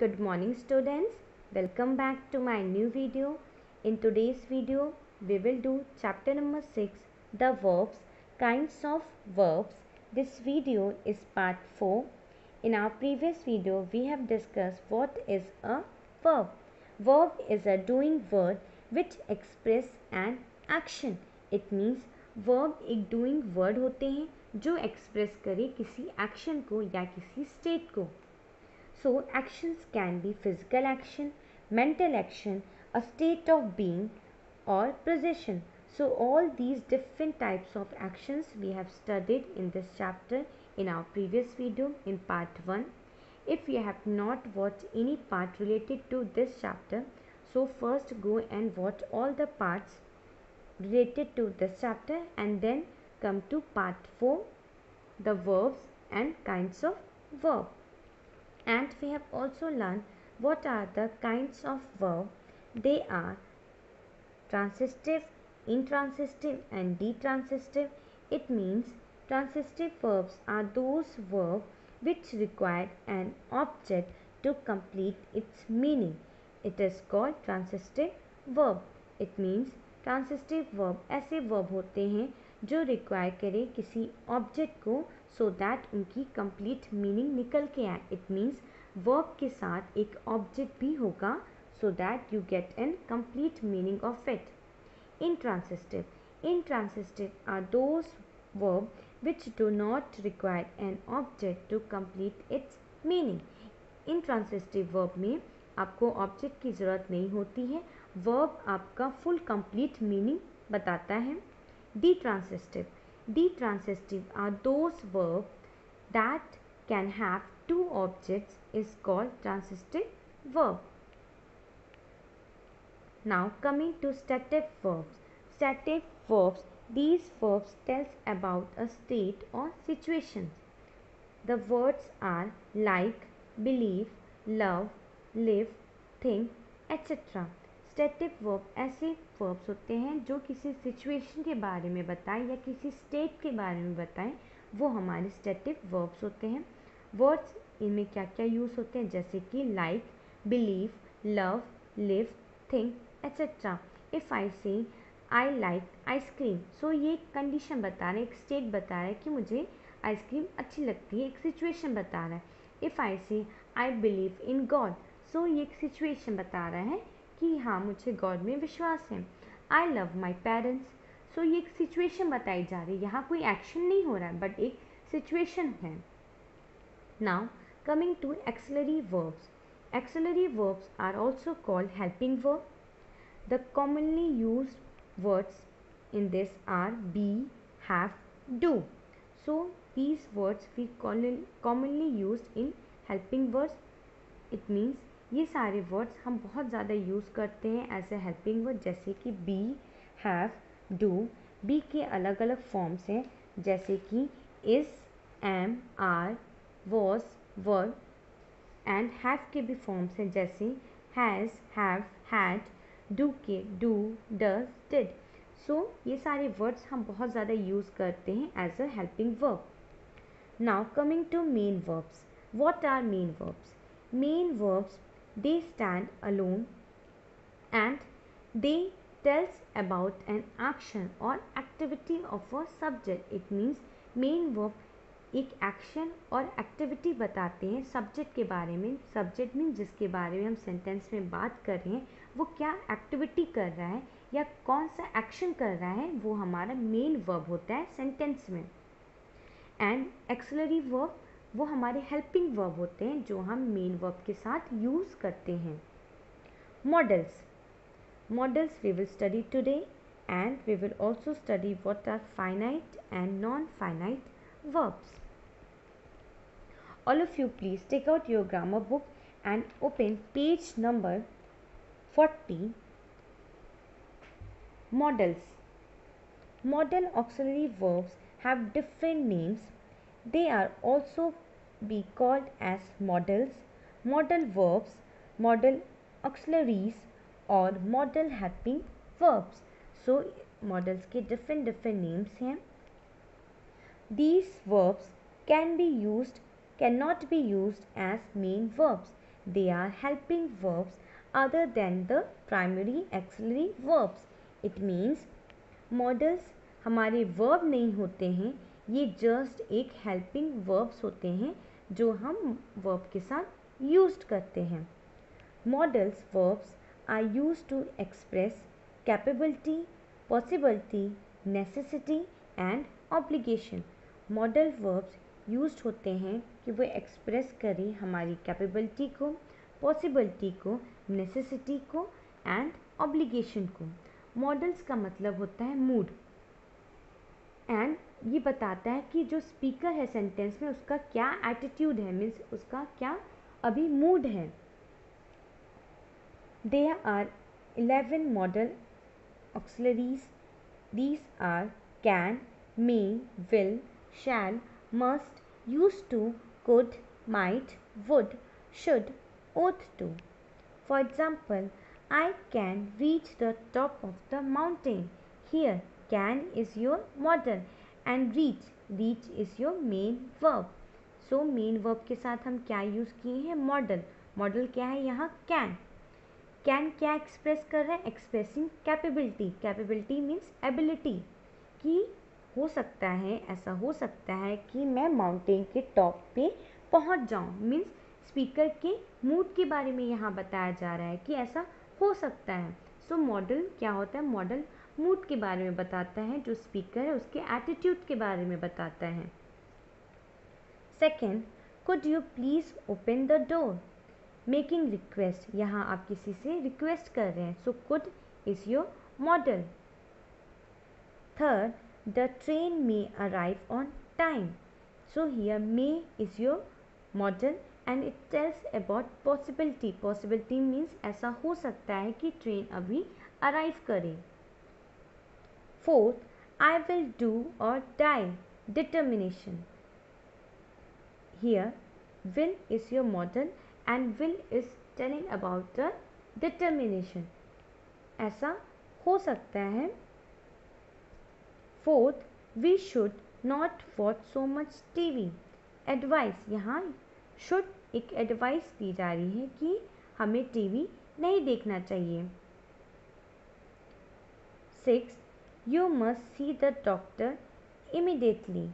Good morning students, welcome back to my new video. In today's video, we will do chapter number 6, the verbs, kinds of verbs. This video is part 4. In our previous video, we have discussed what is a verb. Verb is a doing word which express an action. It means verb एक doing word होते हैं जो express करे किसी action को या किसी state को. So actions can be physical action, mental action, a state of being or possession. So all these different types of actions we have studied in this chapter in our previous video in part 1. If you have not watched any part related to this chapter, so first go and watch all the parts related to this chapter and then come to part 4, the verbs and kinds of verb. And we have also learned what are the kinds of verb. They are transitive, intransitive and detransitive. It means transitive verbs are those verbs which require an object to complete its meaning. It is called transitive verb. It means transitive verb ऐसे verb होते हैं जो require करे किसी object को so that उनकी complete meaning निकल के आए. It means verb के साथ एक object भी होगा so that you get an complete meaning of it. Intransitive. Intransitive are those verbs which do not require an object to complete its meaning. Intransitive verb में आपको object की ज़रूरत नहीं होती है. Verb आपका full complete meaning बताता है. Detransitive. Detransitive are those verbs that can have two objects is called transitive verb. Now coming to stative verbs. Stative verbs, these verbs tells about a state or situation. The words are like, believe, love, live, think, etc. Stative verb ऐसे verbs होते हैं जो किसी situation के बारे में बताएं या किसी state के बारे में बताएं, वो हमारे stative verbs होते हैं. Words इनमें क्या क्या यूज़ होते हैं जैसे कि like, believe, love, live, think, etc. If I say I like ice cream, so ये एक condition बता रहा है, एक state बता रहा है कि मुझे आइसक्रीम अच्छी लगती है, एक सिचुएशन बता रहा है. इफ़ आई से आई बिलीव इन गॉड, सो ये एक सिचुएशन बता रहा है कि हाँ मुझे गॉड में विश्वास है. आई लव माई पेरेंट्स, सो ये एक सिचुएशन बताई जा रही है. यहाँ कोई एक्शन नहीं हो रहा है बट एक सिचुएशन है. Now coming to auxiliary verbs. Auxiliary verbs are also called helping verb. The commonly used words in this are be, have, do. So these words we commonly used in helping words. It means ये सारे words हम बहुत ज़्यादा use करते हैं as a helping word, जैसे कि be, have, do. be के अलग अलग फॉर्म्स हैं जैसे कि is, am, are, was, were. And have के भी फॉर्म्स हैं जैसे has, have, had. do के do, does, did. सो ये सारे वर्ड्स हम बहुत ज़्यादा यूज़ करते हैं as a helping verb. Now coming to main verbs. What are main verbs? Main verbs they stand alone and they tells about an action और activity of a subject. It means main verb एक action और activity बताते हैं subject के बारे में. Subject means जिसके बारे में हम सेंटेंस में बात कर रहे हैं वो क्या एक्टिविटी कर रहा है या कौन सा एक्शन कर रहा है, वो हमारा मेन वर्ब होता है सेंटेंस में. एंड एक्सिलरी वर्ब वो हमारे हेल्पिंग वर्ब होते हैं जो हम मेन वर्ब के साथ यूज़ करते हैं. Models. Models we will study today and we will also study what are finite and non finite verbs. All of you please take out your grammar book and open page number 40. Models. Modal auxiliary verbs have different names. They are also be called as modals, modal verbs, modal auxiliaries or modal helping verbs. So modals के different names हैं. These verbs cannot be used as main verbs. they are helping verbs other than the primary auxiliary verbs. It means modals हमारे verb नहीं होते हैं, ये just एक helping verbs होते हैं जो हम verb के साथ used करते हैं. Modals verbs are used to express capability, possibility, necessity and obligation. Modal verbs used होते हैं कि वो express करें हमारी capability को, possibility को, necessity को and obligation को. Modals का मतलब होता है mood एंड ये बताता है कि जो स्पीकर है सेंटेंस में उसका क्या एटीट्यूड है, मीन्स उसका क्या अभी मूड है. There are 11 modal auxiliaries. These are can, may, will, shall, must, used to, could, might, would, should, ought to. For example, I can reach the top of the mountain. Here, can is your modal and reach is your main verb. So, main verb के साथ हम क्या use किए हैं? modal. modal क्या है यहाँ? can. Can क्या एक्सप्रेस कर रहा है? Expressing capability. Capability means ability, कि हो सकता है, ऐसा हो सकता है कि मैं माउंटेन के टॉप पे पहुंच जाऊं. मीन्स स्पीकर के मूड के बारे में यहाँ बताया जा रहा है कि ऐसा हो सकता है. सो मॉडल क्या होता है? मॉडल मूड के बारे में बताता है, जो स्पीकर है उसके एटीट्यूड के बारे में बताता है. Second, could you please open the door. Making request, यहाँ आप किसी से रिक्वेस्ट कर रहे हैं. So could is your model. Third, the train may arrive on time. So here may is your model and it tells about possibility. Possibility means ऐसा हो सकता है कि ट्रेन अभी अराइव करे. Fourth, I will do or die. Determination. Here will is your model and will is telling about the determination. ऐसा हो सकता है. Fourth, we should not watch so much TV. Advice, यहाँ should एक advice दी जा रही है कि हमें टीवी नहीं देखना चाहिए. 6, you must see the doctor immediately.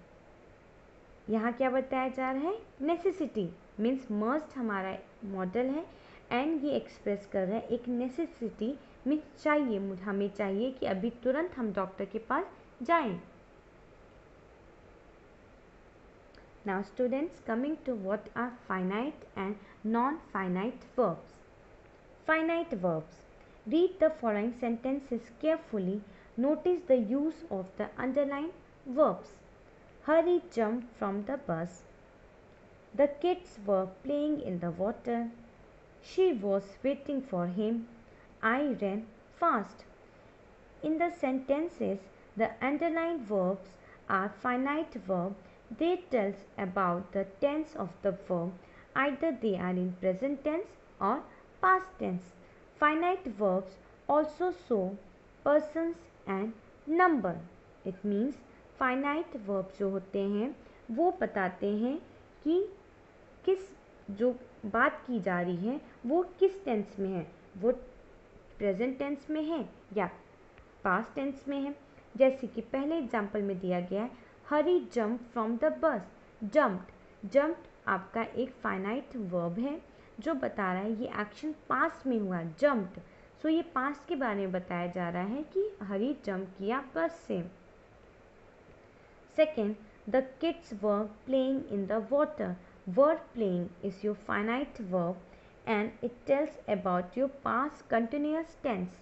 यहाँ क्या बताया जा रहा है? नेसेसिटी. मीन्स मस्ट हमारा मॉडल है एंड ये एक्सप्रेस कर रहा है एक नेसेसिटी, मीन्स चाहिए, हमें चाहिए कि अभी तुरंत हम डॉक्टर के पास जाएं. Now students, coming to what are finite and non finite verbs. Finite verbs. Read the following sentences carefully. Notice the use of the underline verbs. Hurry jumped from the bus. The kids were playing in the water. She was waiting for him. I ran fast. In the sentences, the underlined verbs are finite verbs. They tell about the tense of the verb. Either they are in present tense or past tense. Finite verbs also show persons and number. It means finite verb जो होते हैं वो बताते हैं कि किस जो बात की जा रही है वो किस टेंस में है, वो प्रेजेंट टेंस में है या पास्ट टेंस में है. जैसे कि पहले एग्जांपल में दिया गया है, Hari jump from the bus. Jumped आपका एक फाइनाइट वर्ब है जो बता रहा है ये एक्शन पास्ट में हुआ, जंप्ड. सो ये पास्ट के बारे में बताया जा रहा है कि हरी जंप किया बस से. Second, the kids were playing in the water. Were playing is your finite verb and it tells about your past continuous tense.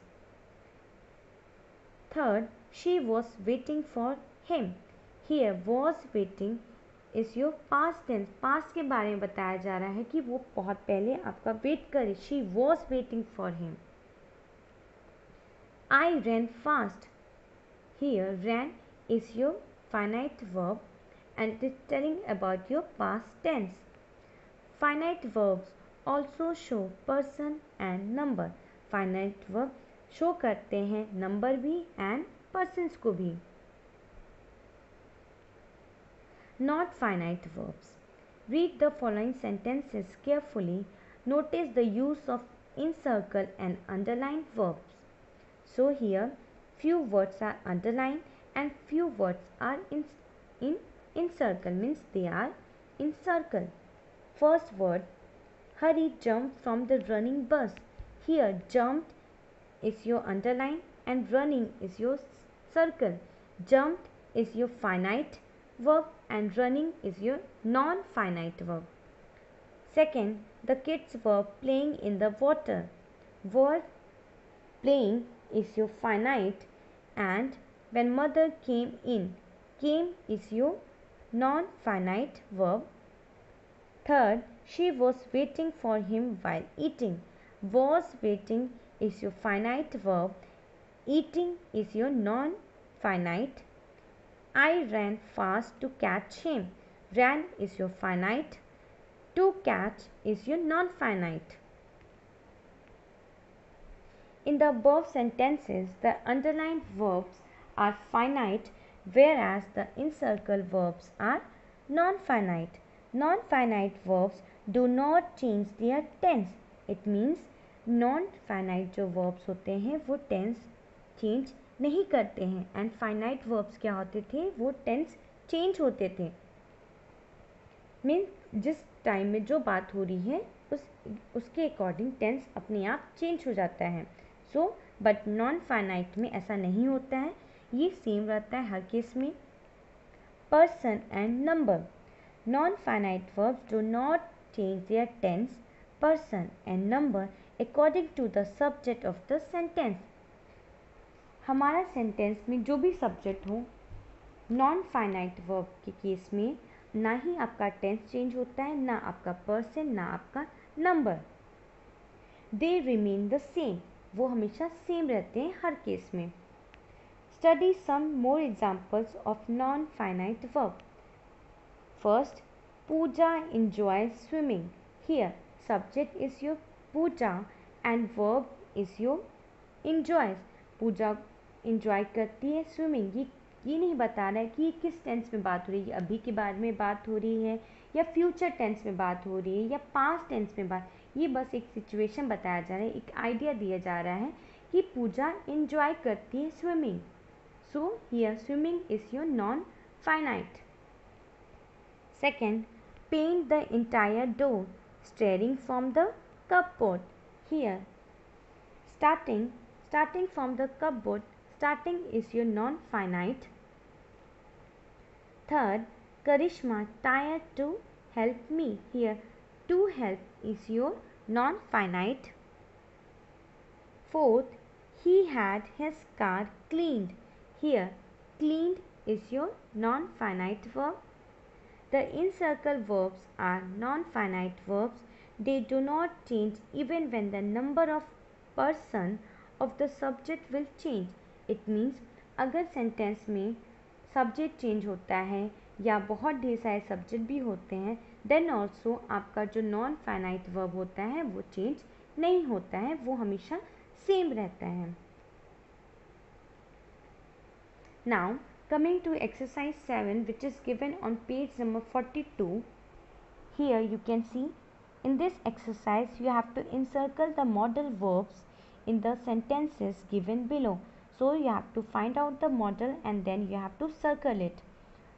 Third, she was waiting for him. Here was waiting is your past tense. Past के बारे में बताया जा रहा है कि वो बहुत पहले आपका वेट करे. She was waiting for him. I ran fast. Here ran is your finite verb and it is telling about your past tense. Finite verbs also show person and number. Finite verb show करते हैं number भी and persons को भी. Not finite verbs. Read the following sentences carefully. Notice the use of encircle and underline verbs. So here few words are underlined and few words are in encircle, means they are in circle. First word, Hari jumped from the running bus. Here jumped is your underline and running is your circle. Jumped is your finite verb and running is your non-finite verb. Second, the kids were playing in the water. Word playing is your finite and when mother came is your non-finite verb. Third, she was waiting for him while eating. Was waiting is your finite verb. Eating is your non-finite. I ran fast to catch him. Ran is your finite. To catch is your non-finite. In the above sentences, the underlined verbs are finite whereas the encircled verbs are non-finite. Non-finite verbs do not change their tense. It means non-finite जो verbs होते हैं वो tense change नहीं करते हैं and finite verbs क्या होते थे, वो tense change होते थे. मीन्स जिस टाइम में जो बात हो रही है उसके अकॉर्डिंग टेंस अपने आप चेंज हो जाता है. सो बट नॉन फाइनाइट में ऐसा नहीं होता है, ये सेम रहता है हर केस में. Person and number. Non finite verbs do not change their tense, person and number according to the subject of the sentence. हमारा सेंटेंस में जो भी सब्जेक्ट हो, नॉन फाइनाइट वर्ब के केस में ना ही आपका टेंस चेंज होता है, ना आपका पर्सन, ना आपका number. They remain the same, वो हमेशा सेम रहते हैं हर केस में. Study some more examples of non finite verb. First, Pooja enjoys swimming. Here subject is your Pooja and verb is your enjoys. Pooja enjoy करती है स्विमिंग. ये नहीं बता रहा है कि ये किस टेंस में बात हो रही है, अभी के बारे में बात हो रही है या फ्यूचर टेंस में बात हो रही है या पास्ट टेंस में बात. ये बस एक सिचुएशन बताया जा रहा है, एक आइडिया दिया जा रहा है कि पूजा एंजॉय करती है swimming. So here swimming is your non finite. Second, paint the entire door starting from the cupboard. Here starting from the cupboard, starting is your non-finite. Third, Karishma tired to help me. Here to help is your non-finite. Fourth, he had his car cleaned. Here cleaned is your non-finite verb. The encircled verbs are non-finite verbs. They do not change even when the number of person of the subject will change. It means अगर sentence में subject change होता है या बहुत ढेर सारे subject भी होते हैं, देन ऑल्सो आपका जो नॉन फाइनाइट वर्ब होता है वो चेंज नहीं होता है, वो हमेशा सेम रहता है. Now coming to exercise 7 which is given on page number 42. Here you can see in this exercise you have to encircle the modal verbs in the sentences given below. So you have to find out the modal and then you have to circle it.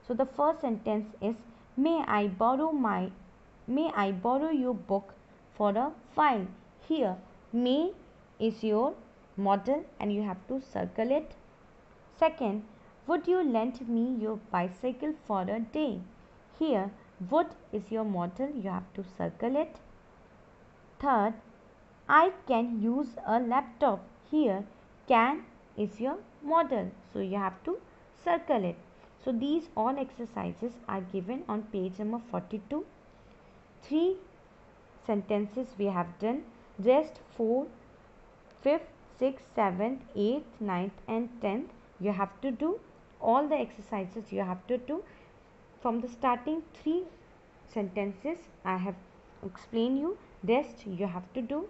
So the first sentence is may I borrow your book for a while. Here may is your modal and you have to circle it. Second, would you lend me your bicycle for a day? Here would is your modal, you have to circle it. Third, I can use a laptop. Here can is your modal, so you have to circle it. So these all exercises are given on page number 42. 3 sentences we have done. Rest 4, 5th, 6th, 7th, 8th, 9th and 10th you have to do. All the exercises you have to do. From the starting 3 sentences I have explained you. Rest you have to do.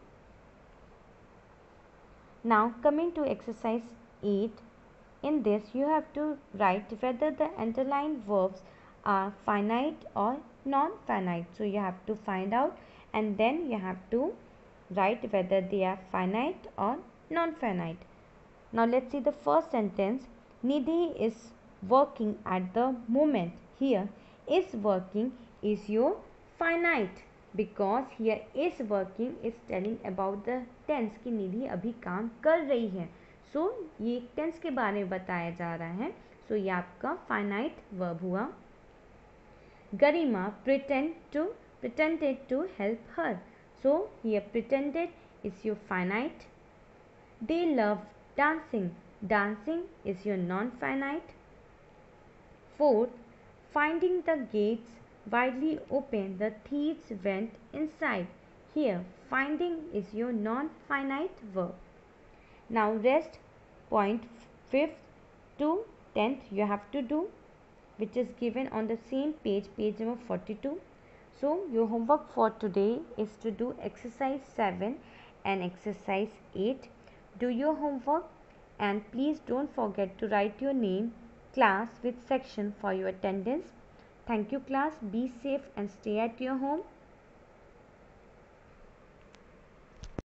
Now coming to exercise 8, in this you have to write whether the underlined verbs are finite or non-finite. So you have to find out and then you have to write whether they are finite or non-finite. Now let's see the first sentence. Nidhi is working at the moment. Here is working is your finite, because here is working is telling about the tense कि निधि अभी काम कर रही है. So ये tense के बारे में बताया जा रहा है. So ये आपका finite verb हुआ. Garima pretended to help her. So here pretended is your finite. They love dancing. Dancing is your non-finite. Fourth, finding the gates widely open, the thieves went inside. Here, finding is your non-finite verb. Now rest point 5th to 10th you have to do, which is given on the same page, page number 42. So your homework for today is to do exercise 7 and exercise 8. Do your homework and please don't forget to write your name, class with section for your attendance. Thank you class. Be safe and stay at your home.